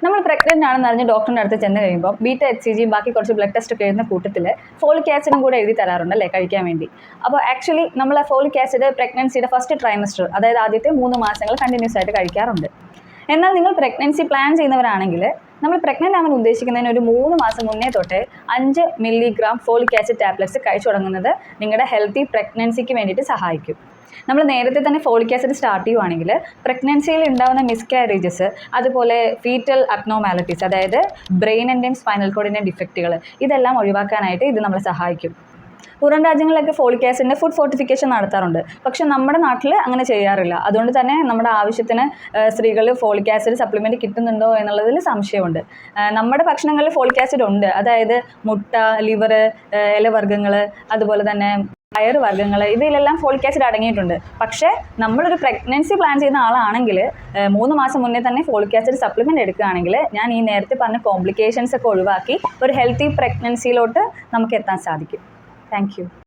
നമ്മൾ പ്രഗ്നൻ്റ് ആണെന്ന് അറിഞ്ഞ് ഡോക്ടറിൻ്റെ അടുത്ത് ചെന്ന് കഴിയുമ്പോൾ ബീറ്റ HCG ബാക്കി കുറച്ച് ബ്ലഡ് ടെസ്റ്റ് ഒക്കെ എഴുതുന്ന കൂട്ടത്തിൽ ഫോളിക് ആസിഡും കൂടെ എഴുതി തരാറുണ്ട് അല്ലേ കഴിക്കാൻ വേണ്ടി. അപ്പോൾ ആക്ച്വലി നമ്മൾ ഫോളിക് ആസിഡ് പ്രഗ്നൻസിയുടെ ഫസ്റ്റ് ട്രൈമസ്റ്റർ, അതായത് ആദ്യത്തെ 3 മാസങ്ങൾ കണ്ടിന്യൂസ് ആയിട്ട് കഴിക്കാറുണ്ട്. എന്നാൽ നിങ്ങൾ പ്രഗ്നൻസി പ്ലാൻ ചെയ്യുന്നവരാണെങ്കിൽ നമ്മൾ പ്രഗ്നൻ്റ് ആവാൻ ഉദ്ദേശിക്കുന്നതിന് ഒരു 3 മാസം മുന്നേ തൊട്ടേ 5 മില്ലിഗ്രാം ഫോളിക് ആസിഡ് ടാബ്ലറ്റ്സ് കഴിച്ചു തുടങ്ങുന്നത് നിങ്ങളുടെ ഹെൽത്തി പ്രഗ്നൻസിക്ക് വേണ്ടിയിട്ട് സഹായിക്കും. നമ്മൾ നേരത്തെ തന്നെ ഫോളിക് ആസിഡ് സ്റ്റാർട്ട് ചെയ്യുവാണെങ്കിൽ പ്രഗ്നൻസിയിൽ ഉണ്ടാകുന്ന മിസ്കാരേജസ്, അതുപോലെ ഫീറ്റൽ അബ്നോർമാലിറ്റീസ്, അതായത് ബ്രെയിൻ എൻ്റെയും സ്പൈനൽ കോഡിൻ്റെയും ഡിഫക്റ്റുകൾ, ഇതെല്ലാം ഒഴിവാക്കാനായിട്ട് ഇത് നമ്മളെ സഹായിക്കും. പുറം രാജ്യങ്ങളിലൊക്കെ ഫോളിക് ആസിഡിൻ്റെ ഫുഡ് ഫോർട്ടിഫിക്കേഷൻ നടത്താറുണ്ട്, പക്ഷെ നമ്മുടെ നാട്ടിൽ അങ്ങനെ ചെയ്യാറില്ല. അതുകൊണ്ട് തന്നെ നമ്മുടെ ആവശ്യത്തിന് സ്ത്രീകൾ ഫോളിക് ആസിഡ് സപ്ലിമെൻറ്റ് കിട്ടുന്നുണ്ടോ എന്നുള്ളതിൽ സംശയമുണ്ട്. നമ്മുടെ ഭക്ഷണങ്ങളിൽ ഫോളിക് ആസിഡ് ഉണ്ട്, അതായത് മുട്ട, ലിവർ, ഇലവർഗ്ഗങ്ങൾ, അതുപോലെ തന്നെ പയറുവർഗ്ഗങ്ങൾ, ഇതിലെല്ലാം ഫോളിക് ആസിഡ് അടങ്ങിയിട്ടുണ്ട്. പക്ഷേ നമ്മളൊരു പ്രഗ്നൻസി പ്ലാൻ ചെയ്യുന്ന ആളാണെങ്കിൽ 3 മാസം മുന്നേ തന്നെ ഫോളിക് ആസിഡ് സപ്ലിമെൻറ്റ് എടുക്കുകയാണെങ്കിൽ ഞാൻ ഈ നേരത്തെ പറഞ്ഞ കോംപ്ലിക്കേഷൻസ് ഒക്കെ ഒഴിവാക്കി ഒരു ഹെൽത്തി പ്രഗ്നൻസിയിലോട്ട് നമുക്ക് എത്താൻ സാധിക്കും. Thank you.